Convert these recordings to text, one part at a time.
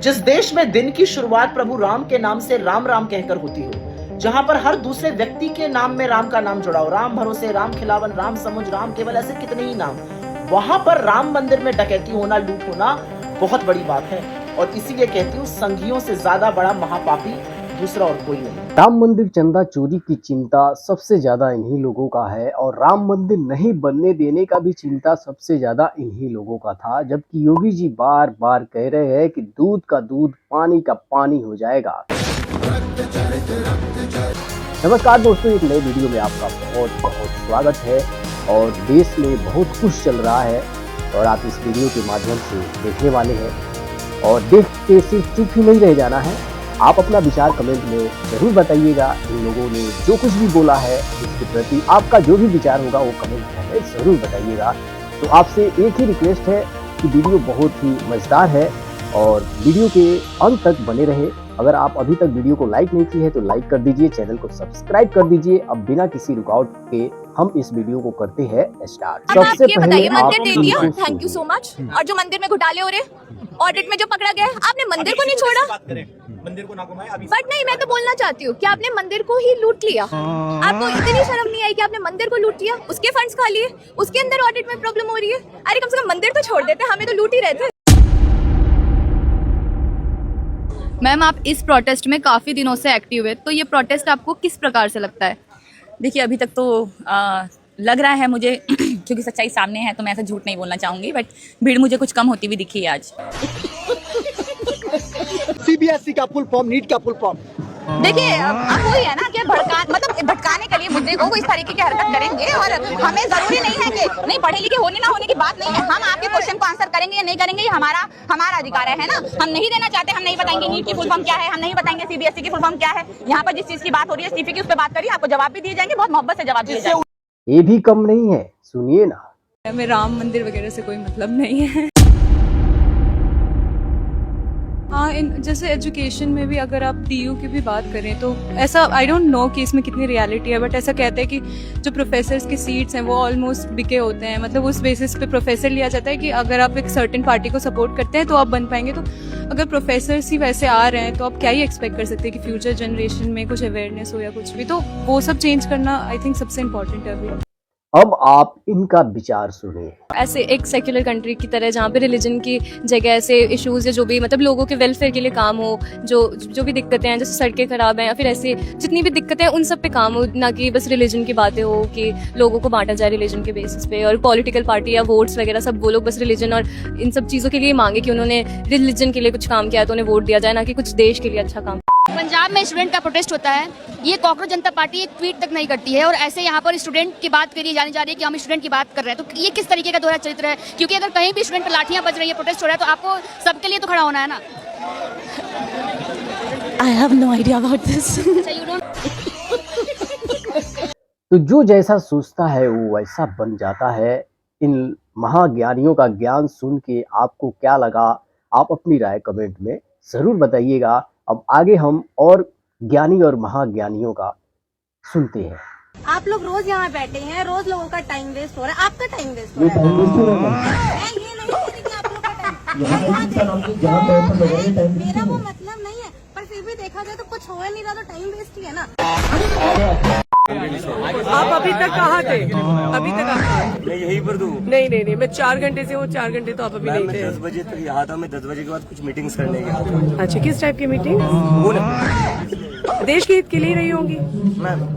जिस देश में दिन की शुरुआत प्रभु राम के नाम से राम राम कहकर होती हो, जहां पर हर दूसरे व्यक्ति के नाम में राम का नाम जुड़ा हो, राम भरोसे, राम खिलावन, राम समुझ, राम केवल, ऐसे कितने ही नाम, वहां पर राम मंदिर में डकैती होना, लूट होना बहुत बड़ी बात है। और इसीलिए कहती हूँ, संघियों से ज्यादा बड़ा महापापी दूसरा और कोई नहीं। राम मंदिर चंदा चोरी की चिंता सबसे ज्यादा इन्हीं लोगों का है, और राम मंदिर नहीं बनने देने का भी चिंता सबसे ज्यादा इन्हीं लोगों का था। जबकि योगी जी बार बार कह रहे हैं कि दूध का दूध, पानी का पानी हो जाएगा। नमस्कार दोस्तों, एक नए वीडियो में आपका बहुत बहुत स्वागत है। और देश में बहुत कुछ चल रहा है और आप इस वीडियो के माध्यम से देखने वाले हैं, और देख के सिर्फ चुप ही नहीं रह जाना है। आप अपना विचार कमेंट में जरूर बताइएगा। इन लोगों ने जो कुछ भी बोला है इसके प्रति आपका जो भी विचार होगा वो कमेंट में जरूर बताइएगा। तो आपसे एक ही रिक्वेस्ट है कि वीडियो बहुत ही मजेदार है और वीडियो के अंत तक बने रहे। अगर आप अभी तक वीडियो को लाइक नहीं की है तो लाइक कर दीजिए, चैनल को सब्सक्राइब कर दीजिए। अब बिना किसी रुकावट के हम इस वीडियो को करते हैं स्टार्ट। सबसे पहले मंदिर दे दिया, थैंक यू सो मच। और जो मंदिर में घोटाले हो रहे, ऑडिट में जो पकड़ा गया, आपने मंदिर को नहीं छोड़ा। मंदिर को ना घुमाए अभी। बट नहीं, मैं तो बोलना चाहती हूँ कि आपने मंदिर को ही लूट लिया। आपको इतनी शर्म नहीं आई कि आपने मंदिर को लूट लिया, उसके फंड्स खा लिए, उसके अंदर ऑडिट में प्रॉब्लम हो रही है। अरे कम से कम मंदिर तो छोड़ देते, हमें तो लूट ही रहे थे। मैम, आप इस प्रोटेस्ट में काफ़ी दिनों से एक्टिव है, तो ये प्रोटेस्ट आपको किस प्रकार से लगता है? देखिए, अभी तक तो लग रहा है मुझे क्योंकि सच्चाई सामने है तो मैं ऐसा झूठ नहीं बोलना चाहूँगी, बट भीड़ मुझे कुछ कम होती हुई दिखी है आज। सीबीएसई का फुल फॉर्म, नीट का फुल फॉर्म। देखिए, अब वही है ना कि भटकाने के लिए मुद्दे को इस तरीके की हरकत करेंगे। और हमें जरूरी नहीं है कि नहीं पढ़े लिखे होने ना होने की बात नहीं है। हम आपके क्वेश्चन को आंसर करेंगे या नहीं करेंगे, ये हमारा अधिकार है ना। हम नहीं देना चाहते, हम नहीं बताएंगे नीट की फुल फॉर्म क्या है, हम नहीं बताएंगे सीबीएसई की फुल फॉर्म क्या है। यहाँ पर जिस चीज की बात हो रही है इस्तीफे की, उस पर बात करिए, आपको जवाब भी दिए जाएंगे, बहुत मोहब्बत से जवाब दिए जाएंगे। ये भी कम नहीं है, सुनिए ना। हमें राम मंदिर वगैरह से कोई मतलब नहीं है। हाँ, जैसे एजुकेशन में भी अगर आप टीयू की भी बात करें तो ऐसा आई डोंट नो कि इसमें कितनी रियलिटी है, बट ऐसा कहते हैं कि जो प्रोफेसर्स की सीट्स हैं वो ऑलमोस्ट बिके होते हैं। मतलब उस बेसिस पे प्रोफेसर लिया जाता है कि अगर आप एक सर्टेन पार्टी को सपोर्ट करते हैं तो आप बन पाएंगे। तो अगर प्रोफेसर्स ही वैसे आ रहे हैं तो आप क्या ही एक्सपेक्ट कर सकते हैं कि फ्यूचर जनरेशन में कुछ अवेयरनेस हो या कुछ भी। तो वो सब चेंज करना आई थिंक सबसे इम्पोर्टेंट है अभी। अब आप इनका विचार सुनिए। ऐसे एक सेक्युलर कंट्री की तरह जहाँ पे रिलीजन की जगह ऐसे इश्यूज या जो भी मतलब लोगों के वेलफेयर के लिए काम हो, जो भी दिक्कतें हैं, जैसे सड़कें खराब हैं या फिर ऐसे जितनी भी दिक्कतें हैं उन सब पे काम हो, ना कि बस रिलीजन की बातें हो कि लोगों को बांटा जाए रिलीजन के बेसिस पे। और पॉलिटिकल पार्टी या वोट्स वगैरह सब वो लोग बस रिलीजन और इन सब चीज़ों के लिए मांगे कि उन्होंने रिलीजन के लिए कुछ काम किया तो उन्हें वोट दिया जाए, ना कि कुछ देश के लिए अच्छा काम। पंजाब में स्टूडेंट का प्रोटेस्ट होता है, ये कॉकरोच जनता पार्टी एक ट्वीट तक नहीं करती है, और ऐसे यहाँ पर स्टूडेंट की बात करी जानी जा रही है कि हम स्टूडेंट की बात कर रहे हैं। तो ये किस तरीके का दोहरा चरित्र है? क्योंकि अगर कहीं भी स्टूडेंट पर लाठियां बज रही है, प्रोटेस्ट हो रहा है, तो आपको सबके लिए तो खड़ा होना है ना। I have no idea about this. तो जो जैसा सोचता है वो वैसा बन जाता है। इन महाज्ञानियों का ज्ञान सुन के आपको क्या लगा, आप अपनी राय कमेंट में जरूर बताइएगा। अब आगे हम और ज्ञानी और महाज्ञानियों का सुनते हैं। आप लोग रोज यहाँ बैठे हैं, रोज लोगों का टाइम वेस्ट हो रहा है, आपका टाइम वेस्ट हो रहा है। मैं ये नहीं कहती कि आप लोग का टाइम, मेरा वो मतलब नहीं है, पर फिर भी देखा जाए तो कुछ हो नहीं रहा, तो टाइम वेस्ट ही है ना। आप अभी तक कहाँ थे? अभी तक आप? मैं यहीं पर दूँ। नहीं, मैं 4 घंटे से हूँ, 4 घंटे तो आप अभी नहीं थे। 10 बजे तक यहाँ था, मैं 10 बजे के बाद कुछ मीटिंग्स करने गया था। अच्छा, किस टाइप की मीटिंग? देश के हित के लिए रही होंगी मैम।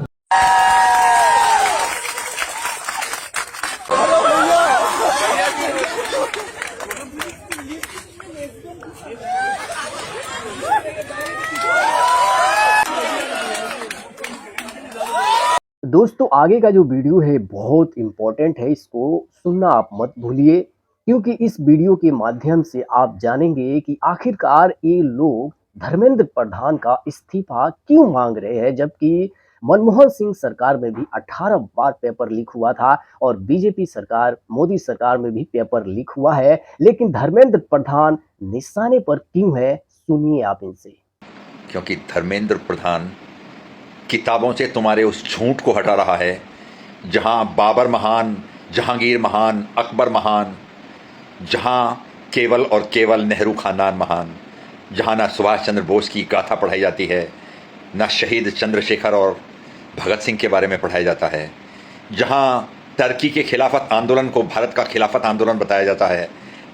दोस्तों, आगे का जो वीडियो है बहुत इम्पोर्टेंट है, इसको सुनना आप मत भूलिए, क्योंकि इस वीडियो के माध्यम से आप जानेंगे कि आखिरकार ये लोग धर्मेंद्र प्रधान का इस्तीफा क्यों मांग रहे हैं। जबकि मनमोहन सिंह सरकार में भी 18 बार पेपर लीक हुआ था और बीजेपी सरकार, मोदी सरकार में भी पेपर लीक हुआ है, लेकिन धर्मेंद्र प्रधान निशाने पर क्यों है, सुनिए आप इनसे। क्योंकि धर्मेंद्र प्रधान किताबों से तुम्हारे उस झूठ को हटा रहा है जहां बाबर महान, जहांगीर महान, अकबर महान, जहां केवल और केवल नेहरू खानदान महान, जहाँ ना सुभाष चंद्र बोस की गाथा पढ़ाई जाती है, ना शहीद चंद्रशेखर और भगत सिंह के बारे में पढ़ाया जाता है, जहाँ टर्की के खिलाफत आंदोलन को भारत का खिलाफत आंदोलन बताया जाता है,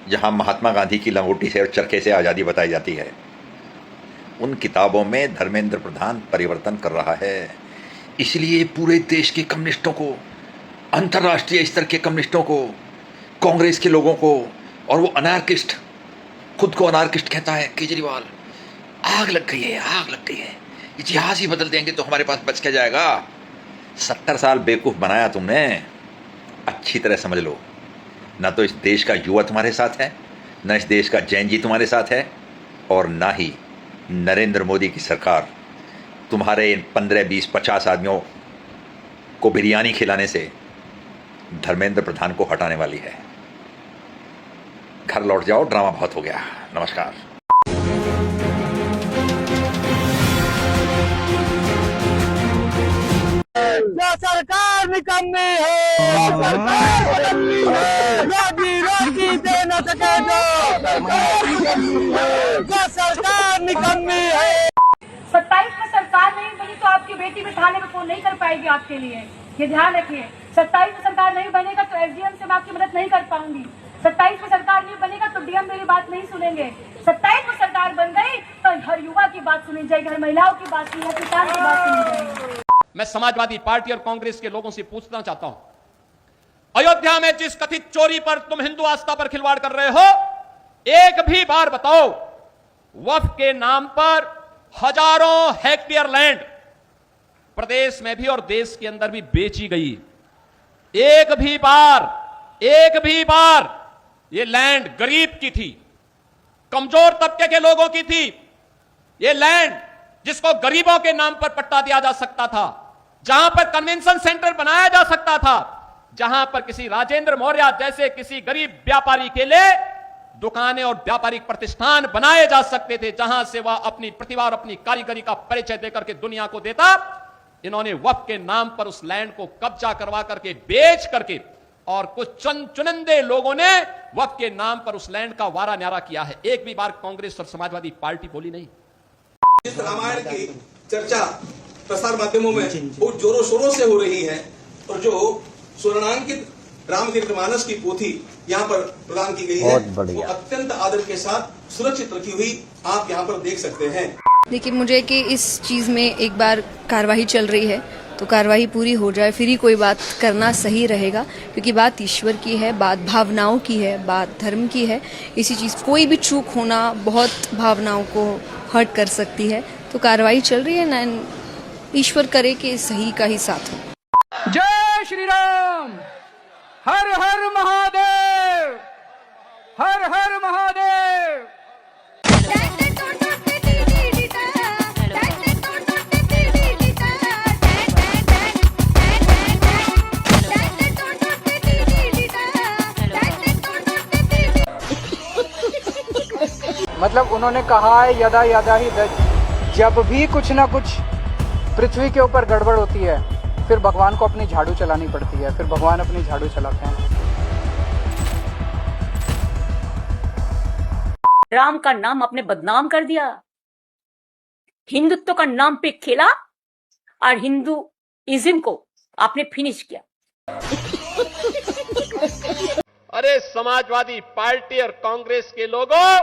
जहाँ महात्मा गांधी की लंगोटी से और चरखे से आज़ादी बताई जाती है, उन किताबों में धर्मेंद्र प्रधान परिवर्तन कर रहा है। इसलिए पूरे देश के कम्युनिस्टों को, अंतर्राष्ट्रीय स्तर के कम्युनिस्टों को, कांग्रेस के लोगों को, और वो अनार्किस्ट, खुद को अनार्किस्ट कहता है केजरीवाल, आग लग गई है, आग लग गई है। इतिहास ही बदल देंगे तो हमारे पास बच क्या जाएगा। 70 साल बेवकूफ़ बनाया तुमने, अच्छी तरह समझ लो। ना तो इस देश का युवा तुम्हारे साथ है, ना इस देश का जैन जी तुम्हारे साथ है, और ना ही नरेंद्र मोदी की सरकार तुम्हारे इन 15, 20, 50 आदमियों को बिरयानी खिलाने से धर्मेंद्र प्रधान को हटाने वाली है। घर लौट जाओ, ड्रामा बहुत हो गया। नमस्कार। सरकार निकम्मी है, सरकार बदलनी है, रोजी दे न सके जो सरकार निकम्मी है। 27 में सरकार नहीं बनी तो आपकी बेटी बिठाने में फोन नहीं कर पाएगी आपके लिए, ये ध्यान रखिए। 27 में सरकार नहीं बनेगा तो एसडीएम से मैं आपकी मदद नहीं कर पाऊंगी। 27 में सरकार नहीं बनेगा तो डीएम मेरी बात नहीं सुनेंगे। 27 में सरकार बन गई तो हर युवा की बात सुनी जाएगी, हर महिलाओं की बात सुनी, हर किसान की बात सुनी जाएगी। मैं समाजवादी पार्टी और कांग्रेस के लोगों से पूछना चाहता हूं, अयोध्या में जिस कथित चोरी पर तुम हिंदू आस्था पर खिलवाड़ कर रहे हो, एक भी बार बताओ वक्फ के नाम पर हजारों हेक्टेयर लैंड प्रदेश में भी और देश के अंदर भी बेची गई। एक भी बार ये लैंड गरीब की थी, कमजोर तबके के लोगों की थी। ये लैंड जिसको गरीबों के नाम पर पट्टा दिया जा सकता था, जहां पर कन्वेंशन सेंटर बनाया जा सकता था, जहां पर किसी राजेंद्र मौर्य जैसे किसी गरीब व्यापारी के लिए दुकानें और व्यापारिक प्रतिष्ठान बनाए जा सकते थे, जहां से वह अपनी प्रतिभा और अपनी कारीगरी का परिचय देकर के दुनिया को देता। इन्होंने वक्फ के नाम पर उस लैंड को कब्जा करवा करके, बेच करके, और कुछ चुनिंदे लोगों ने वक्फ के नाम पर उस लैंड का वारा न्यारा किया है। एक भी बार कांग्रेस और समाजवादी पार्टी बोली नहीं। जिस रामायण की चर्चा प्रसार माध्यमों में बहुत जोरों शोरों से हो रही है, और जो स्वर्णांकित रामचरितमानस की पोथी यहाँ पर प्रदान की गई है, वो अत्यंत आदर के साथ सुरक्षित रखी हुई आप यहाँ पर देख सकते हैं। देखिए, मुझे कि इस चीज में एक बार कार्यवाही चल रही है तो कार्यवाही पूरी हो जाए, फिर ही कोई बात करना सही रहेगा, क्योंकि बात ईश्वर की है, बात भावनाओं की है, बात धर्म की है। इसी चीज कोई भी चूक होना बहुत भावनाओं को हर्ट कर सकती है। तो कार्रवाई चल रही है ना, ईश्वर करे कि सही का ही साथ हो। जय श्री राम, हर हर महादेव, हर हर महादेव। मतलब उन्होंने कहा है यदा यदा ही जब भी कुछ ना कुछ पृथ्वी के ऊपर गड़बड़ होती है, फिर भगवान को अपनी झाड़ू चलानी पड़ती है, फिर भगवान अपनी झाड़ू चलाते हैं। राम का नाम आपने बदनाम कर दिया, हिंदुत्व का नाम पे खेला और हिंदुइज्म को आपने फिनिश किया। अरे समाजवादी पार्टी और कांग्रेस के लोगों,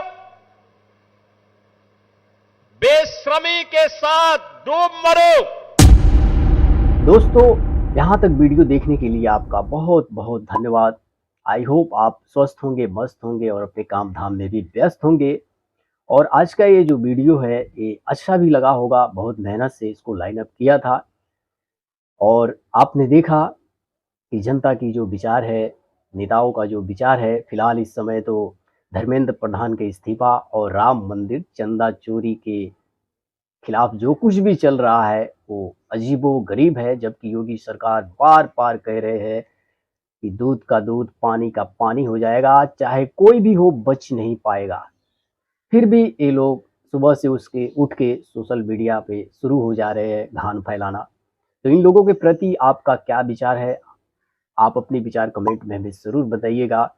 बेशर्मी के साथ डूब मरो। दोस्तों, यहाँ तक वीडियो देखने के लिए आपका बहुत बहुत धन्यवाद। आई होप आप स्वस्थ होंगे, मस्त होंगे और अपने काम धाम में भी व्यस्त होंगे। और आज का ये जो वीडियो है ये अच्छा भी लगा होगा, बहुत मेहनत से इसको लाइन अप किया था। और आपने देखा कि जनता की जो विचार है, नेताओं का जो विचार है, फिलहाल इस समय तो धर्मेंद्र प्रधान के इस्तीफा और राम मंदिर चंदा चोरी के खिलाफ जो कुछ भी चल रहा है वो अजीबो गरीब है। जबकि योगी सरकार बार बार कह रहे हैं कि दूध का दूध, पानी का पानी हो जाएगा, चाहे कोई भी हो बच नहीं पाएगा। फिर भी ये लोग सुबह से उठ के सोशल मीडिया पे शुरू हो जा रहे हैं घान फैलाना। तो इन लोगों के प्रति आपका क्या विचार है, आप अपने विचार कमेंट में हमें ज़रूर बताइएगा।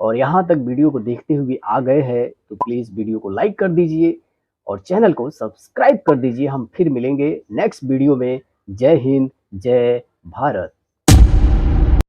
और यहाँ तक वीडियो को देखते हुए आ गए हैं तो प्लीज़ वीडियो को लाइक कर दीजिए और चैनल को सब्सक्राइब कर दीजिए। हम फिर मिलेंगे नेक्स्ट वीडियो में। जय हिंद, जय भारत।